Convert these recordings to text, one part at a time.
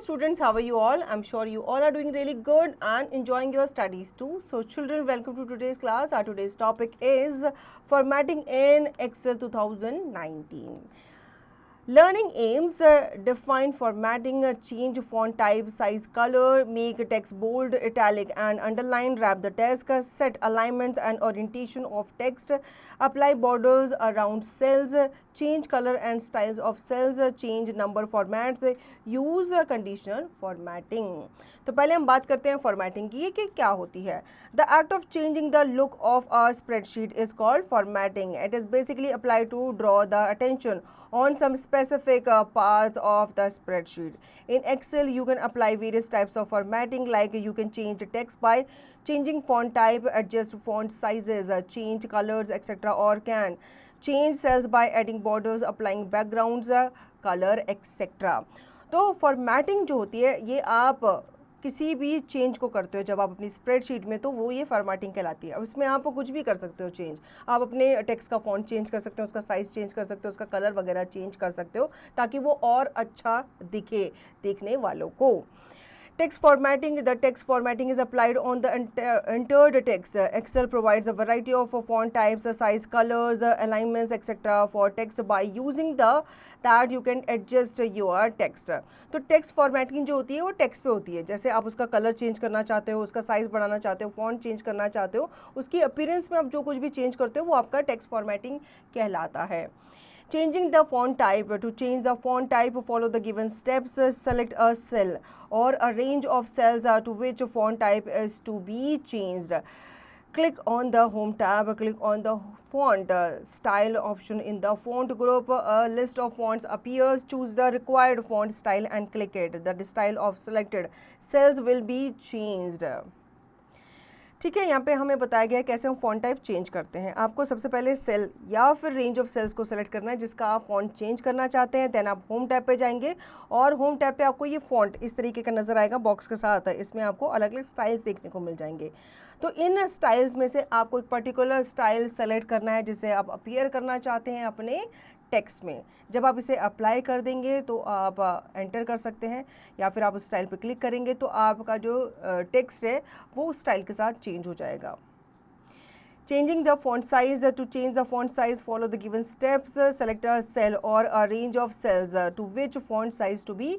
students, how are you all? I'm sure you all are doing really good and enjoying your studies too. So children, welcome to today's class. Our today's topic is formatting in Excel 2019. Learning aims define formatting, change font type, size, color, make text bold, italic and underline, wrap the text, set alignments and orientation of text, apply borders around cells, change color and styles of cells, change number formats, use conditional formatting. तो पहले हम बात करते हैं formatting की कि क्या होती है. The act of changing the look of a spreadsheet is called formatting. It is basically apply to draw the attention on some specific parts of the spreadsheet. In Excel, you can apply various types of formatting, like you can change the text by changing font type, adjust font sizes, change colors, etc. or can change cells by adding borders, applying backgrounds, color, etc. तो formatting जो होती है ये आप किसी भी change को करते हो जब आप अपनी स्प्रेडशीट में, तो वो ये फॉर्मेटिंग कहलाती है. अब इसमें आप कुछ भी कर सकते हो चेंज. आप अपने टेक्स्ट का फॉन्ट चेंज कर सकते हो, उसका साइज़ चेंज कर सकते हो, उसका कलर वगैरह चेंज कर सकते हो ताकि वो और अच्छा दिखे देखने वालों को. Text formatting. The text formatting is applied on the entered text. Excel provides a variety of font types, size, colors, alignments, etc. for text. By using that you can adjust your text. तो text formatting जो होती है वो text पे होती है. जैसे आप उसका कलर चेंज करना चाहते हो, उसका साइज़ बढ़ाना चाहते हो, फॉन्ट चेंज करना चाहते हो, उसकी अपीयरेंस में आप जो कुछ भी चेंज करते हो वो आपका text formatting कहलाता है. Changing the font type. To change the font type, follow the given steps. Select a cell or a range of cells to which font type is to be changed. Click on the Home tab. Click on the font style option in the font group. A list of fonts appears. Choose the required font style and click it. The style of selected cells will be changed. ठीक है, यहाँ पे हमें बताया गया है कैसे हम फॉन्ट टाइप चेंज करते हैं. आपको सबसे पहले सेल या फिर रेंज ऑफ सेल्स को सेलेक्ट करना है जिसका आप फॉन्ट चेंज करना चाहते हैं. देन आप होम टैब पे जाएंगे और होम टैब पे आपको ये फॉन्ट इस तरीके का नज़र आएगा बॉक्स के साथ. इसमें आपको अलग अलग स्टाइल्स देखने को मिल जाएंगे. तो इन स्टाइल्स में से आपको एक पर्टिकुलर स्टाइल सेलेक्ट करना है जिसे आप अपीयर करना चाहते हैं अपने टेक्स्ट में. जब आप इसे अप्लाई कर देंगे तो आप एंटर कर सकते हैं या फिर आप उस स्टाइल पर क्लिक करेंगे तो आपका जो टेक्स्ट है वो उस स्टाइल के साथ चेंज हो जाएगा. Changing the font size. To change the font size, follow the given steps. Select a cell or a range of cells to which font size to be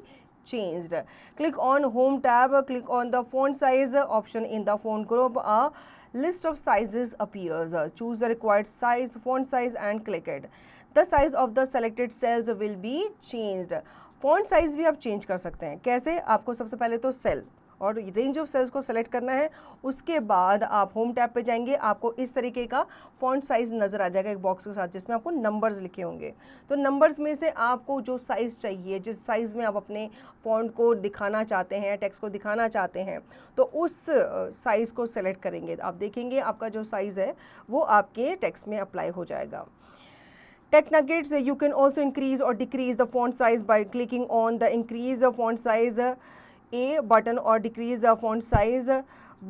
changed. Click on Home tab. Click on the font size option in the font group. A list of sizes appears. Choose the required size, font size and click it. The size of the selected cells will be changed. Font size भी आप change कर सकते हैं. कैसे? आपको सबसे पहले तो सेल और रेंज ऑफ सेल्स को सेलेक्ट करना है. उसके बाद आप होम टैब पे जाएंगे. आपको इस तरीके का फॉन्ट साइज़ नज़र आ जाएगा एक बॉक्स के साथ जिसमें आपको नंबर्स लिखे होंगे. तो नंबर्स में से आपको जो साइज़ चाहिए, जिस साइज़ में आप अपने फॉन्ट को दिखाना चाहते हैं, टेक्स्ट को दिखाना चाहते हैं, तो उस साइज़ को सेलेक्ट करेंगे. आप देखेंगे आपका जो साइज़ है वो आपके टेक्स्ट में अप्लाई हो जाएगा. Tech nuggets. You can also increase or decrease the font size by clicking on the increase font size A button or decrease the font size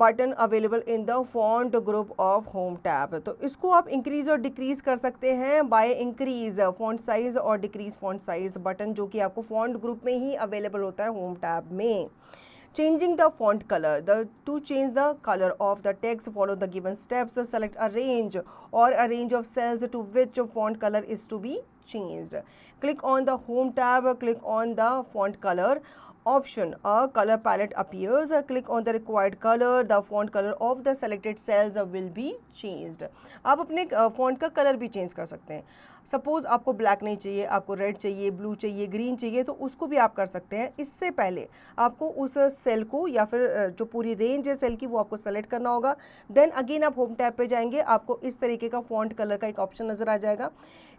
button available in the font group of Home tab. तो इसको आप increase और decrease कर सकते हैं by increase font size और decrease font size button जो कि आपको font group में ही available होता है Home tab में. Changing the font color. To change the color of the text, follow the given steps. Select a range or a range of cells to which font color is to be changed. Click on the Home tab. Click on the font color option. A color palette appears. Click on the required color. The font color of the selected cells will be changed. आप अपने font का colour भी change कर सकते हैं. Suppose आपको black नहीं चाहिए, आपको रेड चाहिए, ब्लू चाहिए, ग्रीन चाहिए, तो उसको भी आप कर सकते हैं. इससे पहले आपको उस सेल को या फिर जो पूरी रेंज है सेल की वो आपको सेलेक्ट करना होगा. देन अगेन आप होम टैब पे जाएंगे. आपको इस तरीके का फॉन्ट कलर का एक ऑप्शन नज़र आ जाएगा.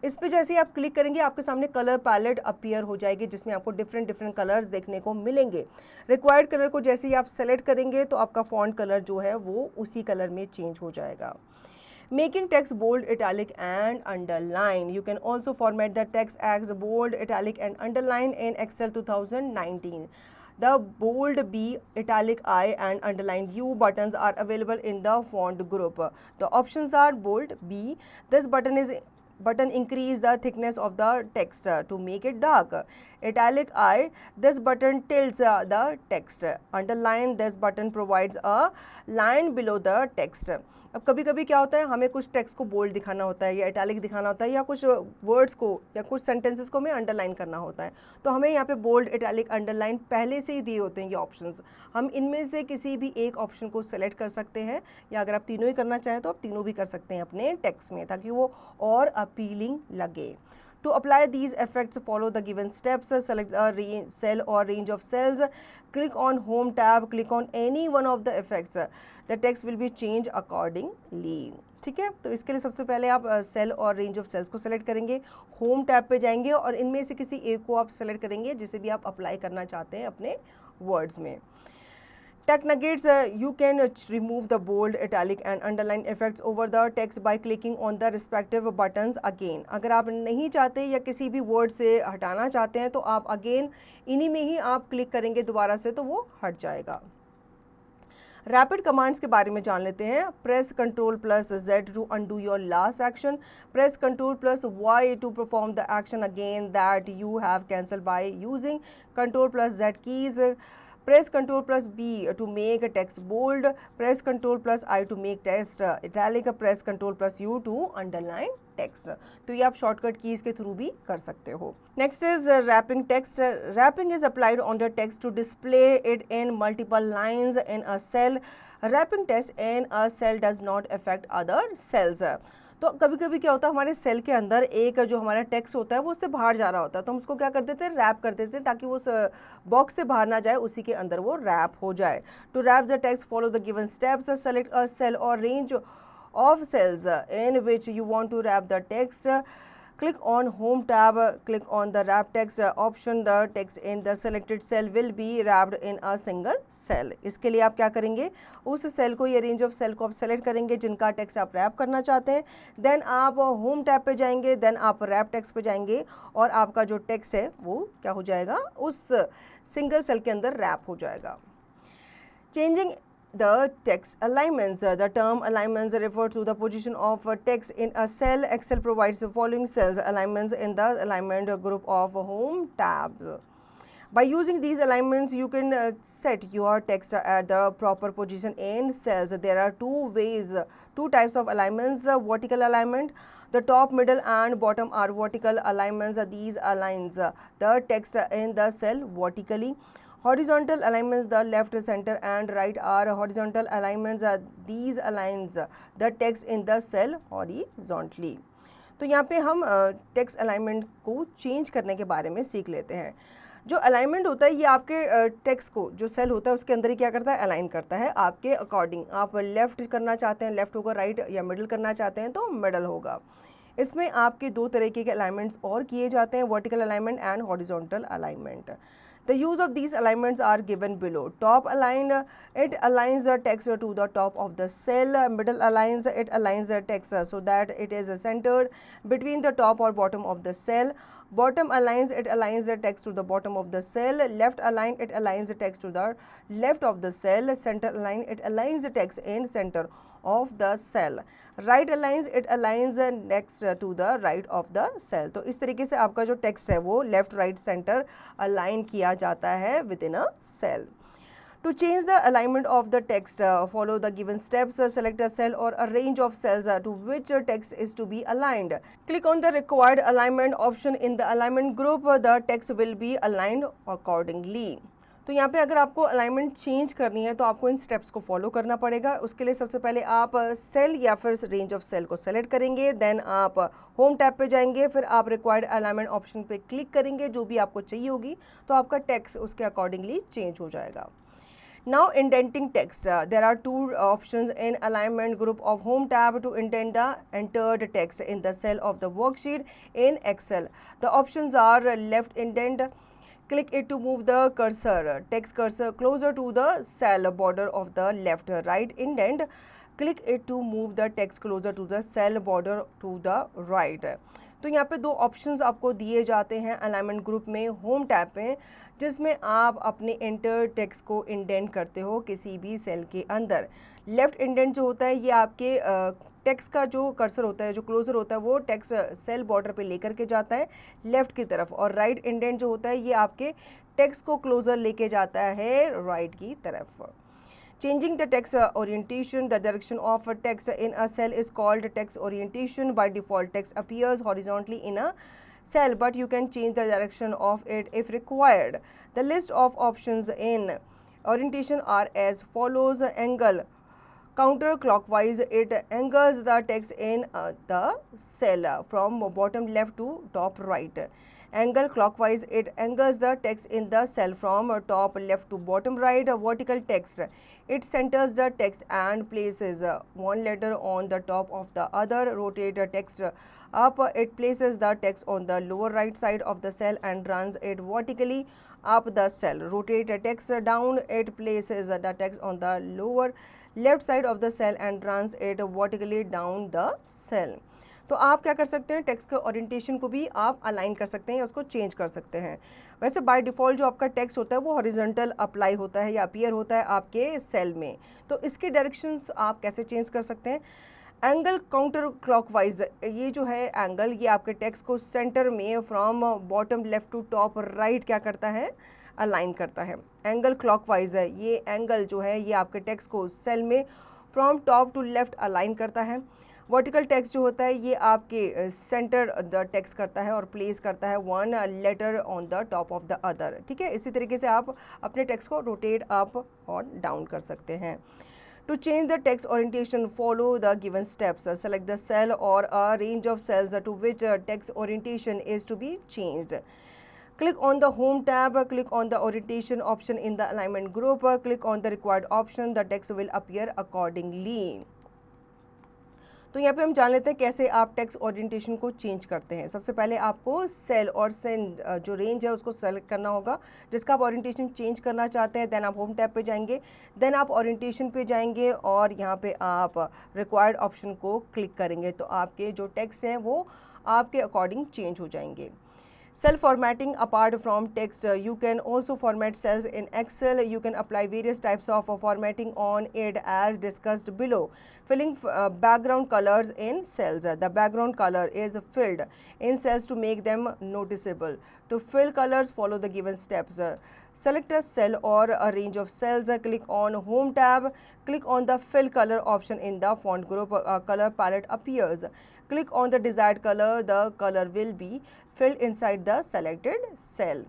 इस पर जैसे ही आप क्लिक करेंगे आपके सामने कलर पैलेट अपीयर हो जाएगी जिसमें आपको डिफरेंट कलर्स देखने को मिलेंगे. रिक्वायर्ड कलर को जैसे ही आप सेलेक्ट करेंगे तो आपका फॉन्ट कलर जो है वो उसी कलर में चेंज हो जाएगा. Making text bold, italic and underline. You can also format the text as bold, italic and underline in Excel 2019. The bold B, italic I and underline U buttons are available in the font group. The options are bold B. This button is button increase the thickness of the text to make it dark. Italic I, this button tilts the text. Underline, this button provides a line below the text. अब कभी कभी क्या होता है, हमें कुछ text को bold दिखाना होता है या इटैलिक दिखाना होता है या कुछ वर्ड्स को या कुछ सेंटेंसेस को हमें अंडरलाइन करना होता है, तो हमें यहाँ पे बोल्ड, इटैलिक, अंडरलाइन पहले से ही दिए होते हैं ये ऑप्शंस. हम इनमें से किसी भी एक ऑप्शन को सेलेक्ट कर सकते हैं, या अगर आप तीनों ही करना चाहें तो आप तीनों भी कर सकते हैं अपने टेक्स्ट में, ताकि वो और अपीलिंग लगे. To apply these effects, follow the given steps. Select a cell or range of cells. Click on Home tab. Click on any one of the effects. The text will be changed accordingly. ठीक है, तो इसके लिए सबसे पहले आप cell और range of sales को सेलेक्ट करेंगे, होम टैब पे जाएंगे और इनमें से किसी एक को आप सेलेक्ट करेंगे जिसे भी आप अप्लाई करना चाहते हैं अपने वर्ड्स में. Tech nuggets, you can remove the bold, italic and underline effects over the text by clicking on the respective buttons again. अगर आप नहीं चाहते या किसी भी वर्ड से हटाना चाहते हैं तो आप अगेन इन्हीं में ही आप क्लिक करेंगे दोबारा से, तो वो हट जाएगा. रैपिड कमांड्स के बारे में जान लेते हैं. Press Ctrl+Z to undo your last action. Press Ctrl+Y to perform the action again that you have cancelled by using Ctrl+Z keys. Press Ctrl+B to make text bold. Press Ctrl+I to make text italic. Press Ctrl+U to underline text. तो ये आप shortcut keys के through भी कर सकते हो. Next is wrapping text. Wrapping is applied on the text to display it in multiple lines in a cell. Wrapping text in a cell does not affect other cells. तो कभी कभी क्या होता है, हमारे सेल के अंदर एक जो हमारा टेक्स्ट होता है वो उससे बाहर जा रहा होता है, तो हम उसको क्या कर देते हैं, रैप कर देते हैं, ताकि वो बॉक्स से बाहर ना जाए, उसी के अंदर वो रैप हो जाए. To wrap the text, follow the given steps. Select a cell और range of cells in which you want to wrap the text. Click on Home tab, click on the Wrap Text option. The text in the selected cell will be wrapped in a single cell. इसके लिए आप क्या करेंगे, उस cell को या range of cell को आप सेलेक्ट करेंगे जिनका टेक्स्ट आप रैप करना चाहते हैं. देन आप होम टैब पे जाएंगे, देन आप रैप टेक्स्ट पे जाएंगे और आपका जो टेक्स्ट है वो क्या हो जाएगा, उस सिंगल सेल के अंदर रैप हो जाएगा. Changing the text alignments. The term alignments refers to the position of text in a cell. Excel provides the following cells alignments in the alignment group of Home tab. By using these alignments, you can set your text at the proper position in cells. There are two types of alignments. Vertical alignment, the top, middle and bottom are vertical alignments. These aligns the text in the cell vertically. Horizontal alignments, the left, center and right are horizontal alignments. These aligns the text in the cell horizontally. तो यहाँ पे हम text alignment को change करने के बारे में सीख लेते हैं. जो अलाइनमेंट होता है ये आपके टेक्स्ट को, जो सेल होता है उसके अंदर ही क्या करता है, अलाइन करता है आपके अकॉर्डिंग. आप लेफ़्ट करना चाहते हैं लेफ़्ट होगा, राइट या मिडल करना चाहते हैं तो मिडल होगा. इसमें आपके दो तरीके के अलाइनमेंट्स और किए जाते हैं, vertical alignment and horizontal alignment. The use of these alignments are given below. Top align, it aligns the text to the top of the cell. Middle aligns, it aligns the text so that it is centered between the top or bottom of the cell. Bottom aligns, it aligns the text to the bottom of the cell. Left align, it aligns the text to the left of the cell. Center align, it aligns the text in center of the cell. Right aligns, it aligns next to the right of the cell. तो इस तरीके से आपका जो text है वो left right centre align किया जाता है within a cell. To change the alignment of the text, follow the given steps. Select a cell or a range of cells to which text is to be aligned. Click on the required alignment option in the alignment group. The text will be aligned accordingly. तो यहाँ पे अगर आपको alignment change करनी है तो आपको इन steps को फॉलो करना पड़ेगा. उसके लिए सबसे पहले आप सेल या फिर रेंज ऑफ सेल को सेलेक्ट करेंगे, देन आप होम टैब पे जाएंगे, फिर आप रिक्वायर्ड अलाइनमेंट ऑप्शन पे क्लिक करेंगे, जो भी आपको चाहिए होगी तो आपका टेक्स्ट उसके अकॉर्डिंगली चेंज हो जाएगा. Now indenting text. There are two options in alignment group of Home tab to indent the entered text in the cell of the worksheet in Excel. The options are left indent. Click it to move the cursor, text cursor closer to the cell border of the left. Right indent. Click it to move the text closer to the cell border to the right. तो यहाँ पे दो options आपको दिए जाते हैं alignment group में home tab पे. जिसमें आप अपने एंटर टेक्स्ट को इंडेंट करते हो किसी भी सेल के अंदर। लेफ्ट इंडेंट जो होता है ये आपके टेक्स्ट का जो कर्सर होता है, जो क्लोजर होता है, वो टेक्स्ट सेल बॉर्डर पे लेकर के जाता है लेफ्ट की तरफ, और राइट इंडेंट जो होता है ये आपके टेक्स्ट को क्लोजर लेके जाता है राइट की तरफ। Changing the text orientation, the direction of a text in a cell is called text orientation. By default, text appears horizontally in a cell, but you can change the direction of it if required. The list of options in orientation are as follows. Angle. Counterclockwise, it angles the text in the cell from bottom left to top right. Angle clockwise, it angles the text in the cell from top left to bottom right. Vertical text, it centers the text and places one letter on the top of the other. Rotate the text up, it places the text on the lower right side of the cell and runs it vertically up the cell. Rotate the text down, it places the text on the lower left side of the cell and runs it vertically down the cell. तो आप क्या कर सकते हैं, text के orientation को भी आप अलाइन कर सकते हैं या उसको चेंज कर सकते हैं। वैसे बाय डिफ़ॉल्ट जो आपका टेक्स्ट होता है वो हॉरिजॉन्टल अप्लाई होता है या अपीयर होता है आपके सेल में, तो इसके डायरेक्शंस आप कैसे चेंज कर सकते हैं। एंगल काउंटर क्लॉकवाइज, ये जो है एंगल ये आपके टेक्स्ट को सेंटर में from bottom left to top right क्या करता है, अलाइन करता है। एंगल क्लॉकवाइज है, ये एंगल जो है ये आपके टेक्स्ट को सेल में from top to left align करता है। वर्टिकल टेक्स्ट जो होता है ये आपके सेंटर द टेक्स्ट करता है और प्लेस करता है one later on the top of the other. ठीक है, इसी तरीके से आप अपने टेक्स्ट को रोटेट अप और डाउन कर सकते हैं। To change the text orientation, follow the given steps. Select the cell or a range of cells to which text orientation is to be changed. Click on the Home tab, click on the Orientation option in the Alignment group, click on the required option, the text will appear accordingly. तो यहाँ पे हम जान लेते हैं कैसे आप text orientation को चेंज करते हैं। सबसे पहले आपको सेल और सेंड जो रेंज है उसको सेलेक्ट करना होगा जिसका आप ओरिएंटेशन चेंज करना चाहते हैं। देन आप होम टैब पे जाएंगे, देन आप ओरिएंटेशन पे जाएंगे और यहाँ पे आप रिक्वायर्ड ऑप्शन को क्लिक करेंगे तो आपके जो टेक्स्ट हैं वो आपके अकॉर्डिंग चेंज हो जाएंगे। Cell formatting, apart from text, you can also format cells in Excel. You can apply various types of formatting on it as discussed below. Filling background colors in cells. The background color is filled in cells to make them noticeable. To fill colors, follow the given steps. Select a cell or a range of cells. Click on Home tab. Click on the Fill Color option in the font group. A color palette appears. Click on the desired color. The color will be filled inside the selected cell.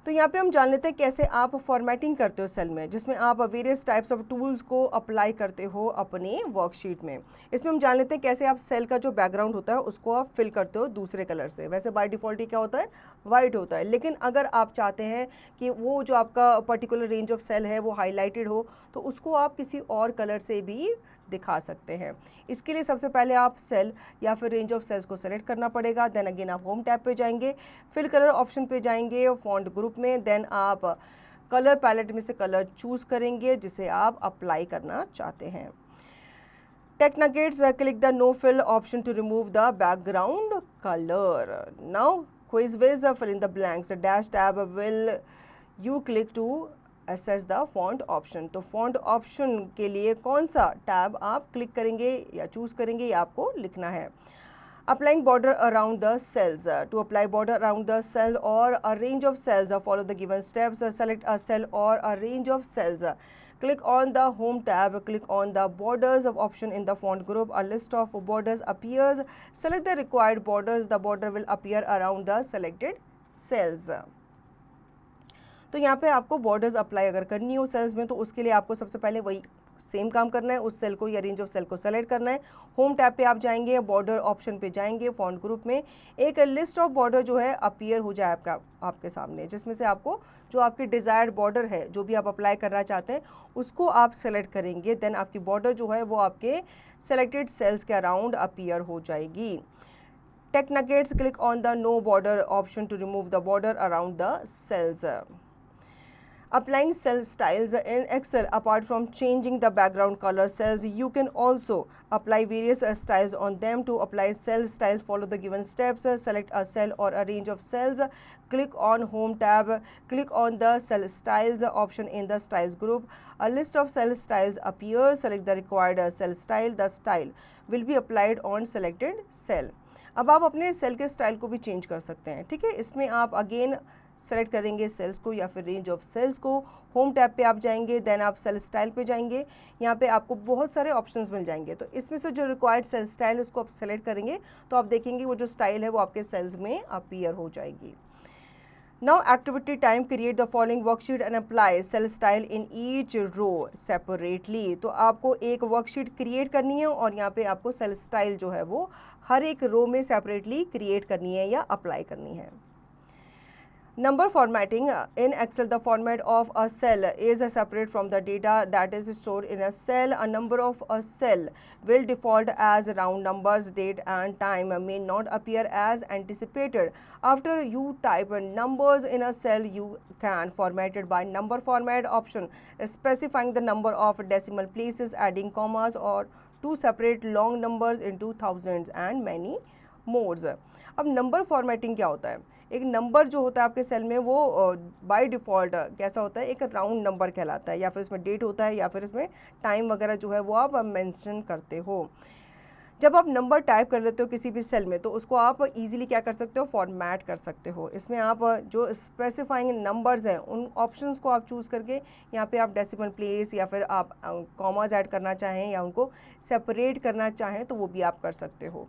तो यहाँ पे हम जान लेते हैं कैसे आप formatting करते हो सेल में, जिसमें आप वेरियस टाइप्स ऑफ टूल्स को अप्लाई करते हो अपने वर्कशीट में। इसमें हम जान लेते हैं कैसे आप सेल का जो बैकग्राउंड होता है उसको आप फिल करते हो दूसरे कलर से। वैसे बाय डिफ़ॉल्ट ही क्या होता है, वाइट होता है, लेकिन अगर आप चाहते हैं कि वो जो आपका पर्टिकुलर रेंज ऑफ सेल है वो हाईलाइटेड हो तो उसको आप किसी और कलर से भी दिखा सकते हैं। इसके लिए सबसे पहले आप सेल या फिर रेंज ऑफ सेल्स को सेलेक्ट करना पड़ेगा। देन अगेन आप होम टैब पे जाएंगे, फिल कलर ऑप्शन पे जाएंगे और फॉन्ट ग्रुप में, देन आप कलर पैलेट में से कलर चूज़ करेंगे जिसे आप अप्लाई करना चाहते हैं। Tech nuggets, click the no fill option to remove the background colour. Now quiz whiz, fill in the blanks. Dash tab will you click to access the font option. तो font option के लिए कौन सा tab आप click करेंगे या choose करेंगे ये आपको लिखना है। Applying border around the cells, to apply border around the cell और a range of cells, follow the given steps. Select a cell और a range of cells, click on the home tab, click on the borders of option in the font group. A list of borders appears. Select the required borders. The border will appear around the selected cells. तो यहाँ पे आपको borders apply अगर करनी हो sales में तो उसके लिए आपको सबसे पहले वही सेम काम करना है, उस सेल को या रेंज ऑफ सेल को सेलेक्ट करना है। होम टैब पे आप जाएंगे, बॉर्डर ऑप्शन पे जाएंगे, फॉन्ट ग्रुप में एक लिस्ट ऑफ बॉर्डर जो है अपीयर हो जाए आपके सामने, जिसमें से आपको जो आपकी डिज़ायर्ड बॉर्डर है जो भी आप अप्लाई करना चाहते हैं उसको आप सेलेक्ट करेंगे। देन आपकी बॉर्डर जो है वो आपके सेलेक्टेड सेल्स के अराउंड अपीयर हो जाएगी। Tech nuggets, click on the no border option to remove the border around the cells. Applying cell styles in Excel, apart from changing the background color cells, you can also apply various styles on them. To apply cell styles, follow the given steps. Select a cell or a range of cells. Click on Home tab. Click on the Cell Styles option in the Styles group. A list of cell styles appears. Select the required cell style. The style will be applied on selected cell. अब आप अपने cell के style को भी change कर सकते हैं, ठीक है। इसमें आप अगेन सेलेक्ट करेंगे सेल्स को या फिर रेंज ऑफ सेल्स को। होम टैब पे आप जाएंगे, देन आप सेल स्टाइल पे जाएंगे। यहाँ पे आपको बहुत सारे ऑप्शंस मिल जाएंगे, तो इसमें से जो रिक्वायर्ड सेल स्टाइल उसको आप सेलेक्ट करेंगे तो आप देखेंगे वो जो स्टाइल है वो आपके सेल्स में अपीयर हो जाएगी। Now activity time, create the following worksheet and apply cell style in each row separately. तो आपको एक वर्कशीट क्रिएट करनी है और यहाँ पे आपको सेल स्टाइल जो है वो हर एक रो में सेपरेटली क्रिएट करनी है या अप्लाई करनी है। Number formatting in Excel, the format of a cell is separate from the data that is stored in a cell. A number of a cell will default as round numbers. Date and time may not appear as anticipated. After you type numbers in a cell, you can format it by number format option, specifying the number of decimal places, adding commas or to separate long numbers into thousands and many more. अब number formatting क्या होता है? एक number जो होता है आपके cell में वो बाय डिफ़ॉल्ट कैसा होता है, एक राउंड नंबर कहलाता है, या फिर इसमें डेट होता है या फिर इसमें टाइम वगैरह जो है वो आप मेंशन करते हो। जब आप नंबर टाइप कर लेते हो किसी भी सेल में तो उसको आप इजीली क्या कर सकते हो, फॉर्मेट कर सकते हो। इसमें आप जो स्पेसिफाइंग नंबर्स हैं उन ऑप्शंस को आप चूज़ करके यहाँ पे आप डेसिमल प्लेस या फिर आप कॉमास ऐड करना चाहें या उनको सेपरेट करना चाहें तो वो भी आप कर सकते हो।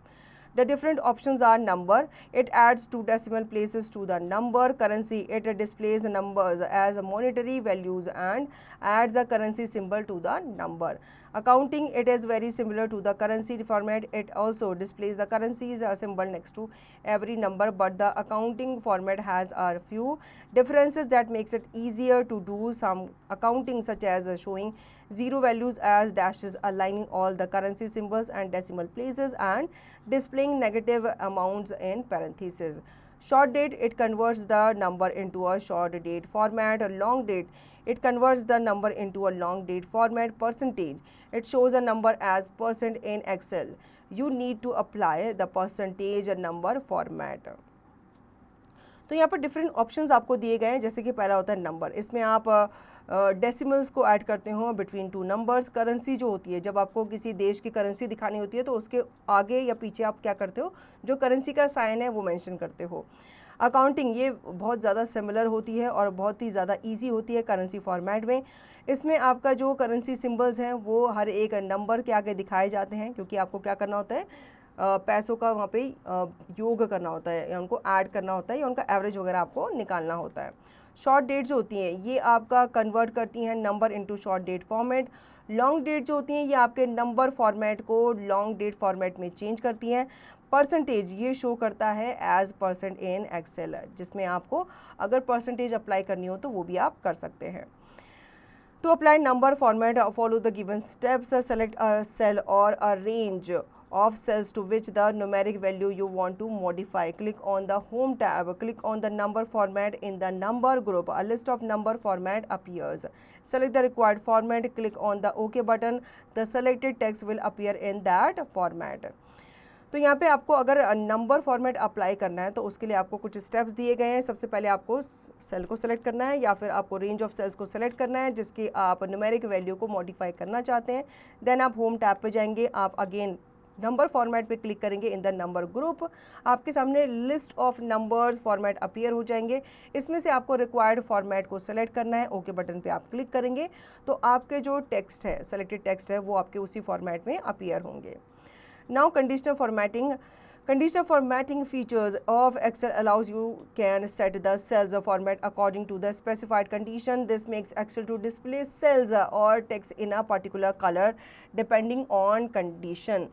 The different options are number, it adds 2 decimal places to the number. Currency, it displays numbers as monetary values and adds the currency symbol to the number. Accounting, it is very similar to the currency format. It also displays the currency's symbol next to every number, but the accounting format has a few differences that makes it easier to do some accounting, such as showing zero values as dashes, aligning all the currency symbols and decimal places, and displaying negative amounts in parentheses. Short date, it converts the number into a short date format. A long date, it converts the number into a long date format. Percentage, it shows a number as percent in Excel. You need to apply the percentage number format. तो यहाँ पर different options आपको दिए गए हैं, जैसे कि पहला होता है नंबर। इसमें आप डेसिमल्स को ऐड करते हो बिटवीन टू नंबर्स। करेंसी जो होती है, जब आपको किसी देश की करेंसी दिखानी होती है तो उसके आगे या पीछे आप क्या करते हो, जो करेंसी का साइन है वो मेंशन करते हो। अकाउंटिंग, ये बहुत ज़्यादा सिमिलर होती है और बहुत ही ज़्यादा ईजी होती है करेंसी फॉर्मेट में। इसमें आपका जो करेंसी सिम्बल्स हैं वो हर एक नंबर के आगे दिखाए जाते हैं, क्योंकि आपको क्या करना होता है, पैसों का वहाँ पे योग करना होता है या उनको ऐड करना होता है या उनका एवरेज वगैरह आपको निकालना होता है। शॉर्ट डेट जो होती हैं ये आपका कन्वर्ट करती हैं number into short date format. Long date जो होती हैं ये आपके नंबर फॉर्मेट को लॉन्ग डेट फॉर्मेट में चेंज करती हैं। परसेंटेज, ये शो करता है एज परसेंट इन एक्सेल, जिसमें आपको अगर परसेंटेज अप्लाई करनी हो तो वो भी आप कर सकते हैं। To apply number format, follow the given steps. Select a cell or a range of cells to which the numeric value you want to modify. Click on the Home tab. Click on the number format in the number group. A list of number format appears. Select the required format. Click on the OK button. The selected text will appear in that format. तो यहाँ पे आपको अगर number format apply करना है तो उसके लिए आपको कुछ स्टेप्स दिए गए हैं। सबसे पहले आपको सेल को सेलेक्ट करना है या फिर आपको रेंज ऑफ सेल्स को सेलेक्ट करना है जिसकी आप न्यूमेरिक वैल्यू को मॉडिफाई करना चाहते हैं। देन आप होम टैब पे जाएंगे, आप अगेन नंबर फॉर्मेट पे क्लिक करेंगे इन द नंबर ग्रुप। आपके सामने list of numbers format appear हो जाएंगे। इसमें से आपको रिक्वायर्ड फॉर्मेट को सेलेक्ट करना है। ओके बटन पे आप क्लिक करेंगे तो आपके जो टेक्स्ट है, सेलेक्टेड टेक्स्ट है, वो आपके उसी फॉर्मेट में अपीयर होंगे। Now conditional formatting. Conditional formatting features of Excel allows you can set the cells format according to the specified condition. This makes Excel to display cells or text in a particular color depending on condition.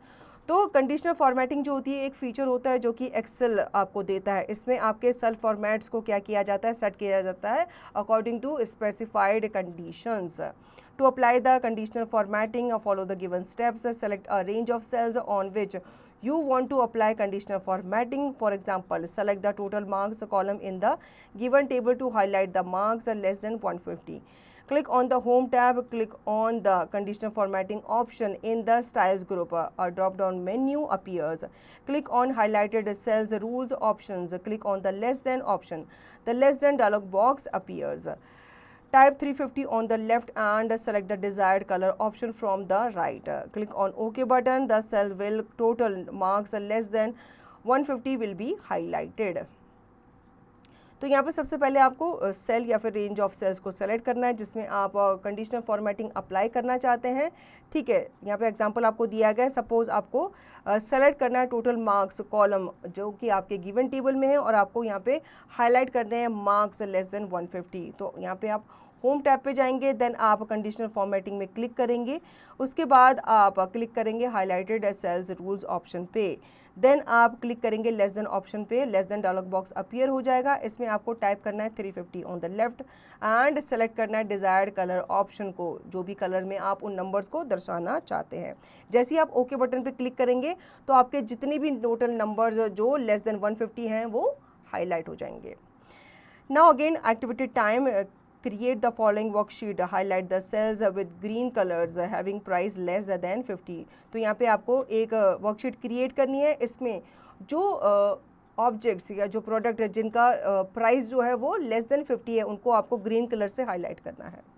तो conditional formatting जो होती है एक feature होता है जो कि Excel आपको देता है। इसमें आपके सेल फॉर्मेट्स को क्या किया जाता है, सेट किया जाता है according to specified conditions. To apply the conditional formatting, follow the given steps. Select a range of cells on which you want to apply conditional formatting. For example, select the total marks column in the given table to highlight the marks less than 150. Click on the Home tab, click on the conditional formatting option in the Styles group. A drop-down menu appears. Click on highlighted cells rules options. Click on the less than option. The less than dialog box appears. Type 350 on the left and select the desired color option from the right. Click on OK button. The cell will total marks less than 150 will be highlighted. तो यहाँ पे सबसे पहले आपको cell या फिर range of sales को select करना है जिसमें आप कंडीशनल फॉर्मेटिंग अप्लाई करना चाहते हैं. ठीक है, यहाँ पे एग्जांपल आपको दिया गया है. सपोज आपको सेलेक्ट करना है टोटल मार्क्स कॉलम जो कि आपके गिवन टेबल में है और आपको यहाँ पे हाईलाइट करने हैं मार्क्स लेस देन 150. तो यहाँ पे आप होम टैब पे जाएंगे, देन आप कंडीशनल फॉर्मेटिंग में क्लिक करेंगे. उसके बाद आप क्लिक करेंगे हाईलाइटेड सेल्स रूल्स ऑप्शन पे. देन आप क्लिक करेंगे लेस देन ऑप्शन पे. Less than dialog box appear हो जाएगा. इसमें आपको टाइप करना है 350 on the left and select करना है डिज़ायर्ड कलर ऑप्शन को, जो भी कलर में आप उन नंबर्स को दर्शाना चाहते हैं. जैसे ही आप ओके बटन पे क्लिक करेंगे तो आपके जितने भी टोटल नंबर्स जो लेस देन 150 हैं वो हाईलाइट हो जाएंगे. Now again activity time. Create the following worksheet. Highlight the cells with green colors having price less than 50. तो यहाँ पे आपको एक वर्कशीट क्रिएट करनी है. इसमें जो ऑब्जेक्ट्स या जो प्रोडक्ट है जिनका प्राइस जो है वो लेस देन 50 है उनको आपको ग्रीन कलर से हाईलाइट करना है.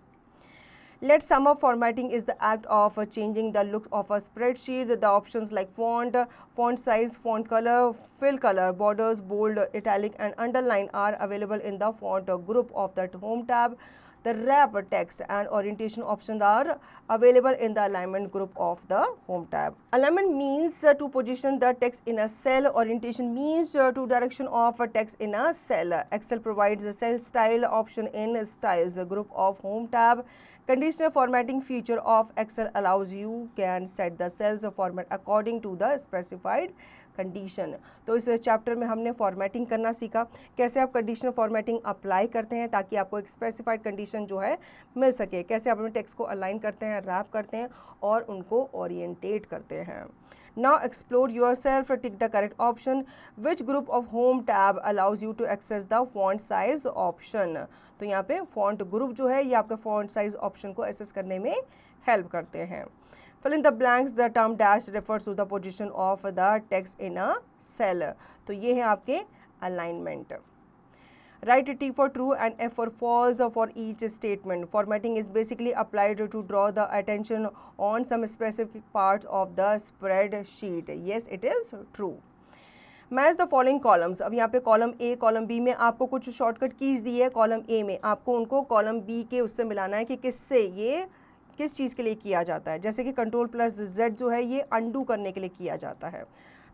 Let sum up formatting is the act of changing the look of a spreadsheet. The options like font, font size, font color, fill color, borders, bold, italic and underline are available in the font group of the Home tab. The wrap text and orientation options are available in the alignment group of the Home tab. Alignment means to position the text in a cell. Orientation means to direction of a text in a cell. Excel provides a cell style option in Styles group of Home tab. Conditional formatting feature of Excel allows you can set the cells format according to the specified condition. तो इस chapter में हमने formatting करना सीखा, कैसे आप conditional formatting apply करते हैं ताकि आपको एक स्पेसिफाइड कंडीशन जो है मिल सके, कैसे आप अपने टेक्स्ट को अलाइन करते हैं, रैप करते हैं और उनको ओरिएंटेट करते हैं. Now explore yourself. Tick the correct option. Which group of Home tab allows you to access the font size option? तो यहाँ पे font group जो है ये आपका font size option को access करने में help करते हैं. Fill in the blanks. The term dash refers to the position of the text in a cell. तो ये है आपके alignment. Write T for true and F for false for each statement. Formatting is basically applied to draw the attention on some specific parts of the spreadsheet. Yes, it is true. Match the following columns. अब यहाँ पे column A, column B में आपको कुछ shortcut keys दी है. Column A में आपको उनको कॉलम B के उससे मिलाना है कि किससे ये किस चीज़ के लिए किया जाता है. जैसे कि Ctrl+Z जो है ये अनडू करने के लिए किया जाता है.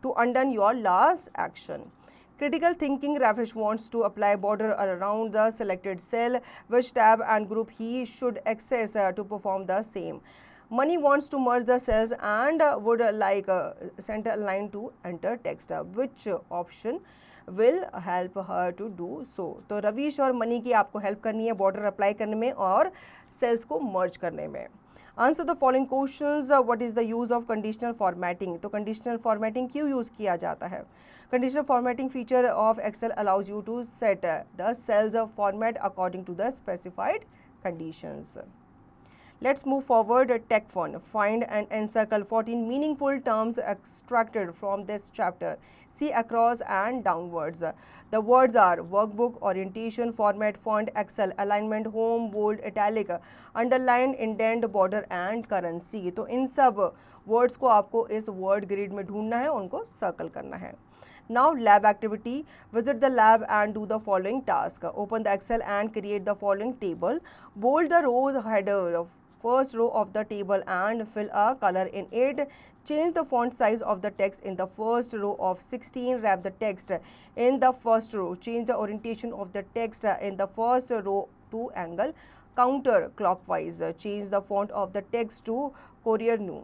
To undo your last action. Critical thinking. Ravish wants to apply border around the selected cell. Which tab and group he should access to perform the same? Money wants to merge the cells and would like center line to enter text. Which option will help her to do so? तो रवीश और money की आपको help करनी है border apply करने में और sales को मर्ज करने में. Answer the following questions. What is the use of conditional formatting? तो conditional formatting क्यों यूज़ किया जाता है? Conditional formatting feature of Excel allows you to set the cells format according to the specified conditions. Let's move forward. Tech fun. Find and encircle 14 meaningful terms extracted from this chapter. See across and downwards. The words are workbook, orientation, format, font, Excel, alignment, home, bold, italic, underline, indent, border and currency. तो इन सब words को आपको इस word grid में ढूंढना है, उनको circle करना है. Now lab activity. Visit the lab and do the following task. Open the Excel and create the following table. Bold the row header of first row of the table and fill a color in it. Change the font size of the text in the first row of 16. Wrap the text in the first row. Change the orientation of the text in the first row to angle counterclockwise. Change the font of the text to Courier New.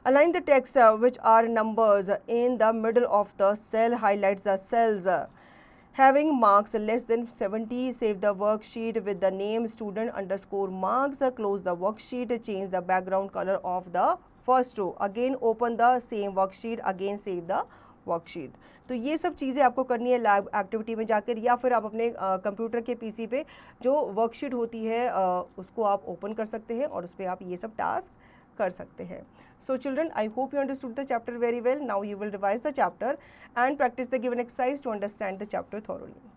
Align the text which are numbers in the middle of the cell. Highlights the cells having marks less than 70. Save the worksheet with the name student underscore marks. Close the worksheet. Change the background color of the first row, again open the same worksheet, again save the worksheet. तो ये सब चीज़ें आपको करनी है lab activity में जाकर, या फिर आप अपने कंप्यूटर के पीसी पे जो वर्कशीट होती है उसको आप ओपन कर सकते हैं और उस पर आप ये सब टास्क कर सकते हैं। So children, I hope you understood the chapter very well. Now you will revise the chapter and practice the given exercise to understand the chapter thoroughly.